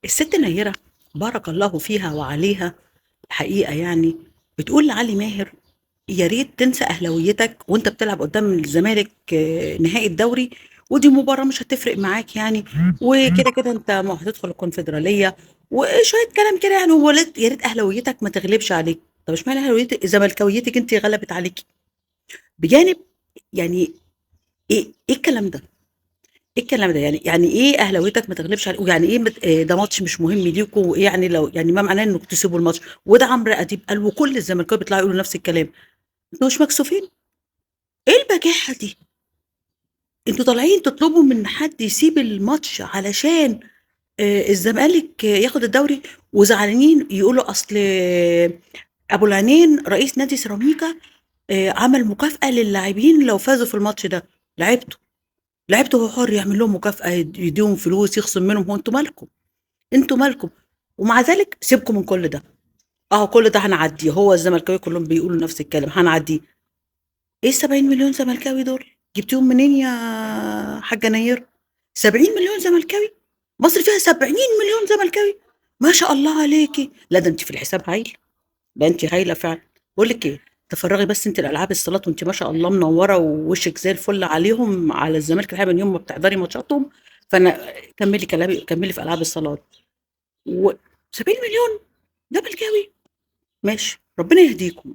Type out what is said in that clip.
الست نيرة بارك الله فيها وعليها الحقيقة يعني بتقول لعلي ماهر: يا ريت تنسى أهلاويتك وأنت بتلعب قدام الزمالك نهائي الدوري، ودي مباراة مش هتفرق معاك يعني، وكده كده أنت ما هتدخل الكونفدرالية وشوية كلام كده يعني، وولد يا ريت أهلاويتك ما تغلبش عليك. طب اشمعنى أهلاويتك زملكاويتك أنت غلبت عليكي؟ بجانب يعني إيه الكلام ده؟ إيه الكلام ده؟ يعني إيه أهلاويتك ما تغلبش عليك؟ ويعني إيه ده ماتش مش مهم ليكم؟ وإيه يعني لو يعني ما معناه إنكم تسيبوا الماتش؟ وده عمرو أديب قال، وكل الزملكاويه بيطلعوا يقولوا نفس الكلام. أنتوا مش مكسوفين؟ إيه البجاحة دي؟ أنتوا طالعين تطلبوا من حد يسيب الماتش علشان الزمالك ياخد الدوري، وزعلانين يقولوا أصل أبو العينين رئيس نادي سيراميكا عمل مكافأة للاعبين لو فازوا في الماتش ده. لعبته هو حر يعمل لهم مكافأة، يديهم فلوس، يخصم منهم. هو انتوا مالكم؟ انتوا مالكم؟ ومع ذلك سيبكم من كل ده. اه كل ده هنعديه، هو الزملكاويه كلهم بيقولوا نفس الكلام، هنعديه. ايه 70 مليون زملكاوي دول؟ جبتيهم منين يا حاجة نير؟ 70 مليون زملكاوي؟ مصر فيها 70 مليون زملكاوي؟ ما شاء الله عليكي. لا ده انت في الحساب هايله. ده انت هايله فعلا. بقول لك ايه، تفرغي بس انت الالعاب الصالات، وانت ما شاء الله منوره ووشك زي الفل عليهم، على الزمالك الحقيقه من يوم ما بتحضري ماتشاتهم. فانا كملي كلامي، كملي في العاب الصالات. و 70 مليون ده بلكاوي؟ ماشي، ربنا يهديكم.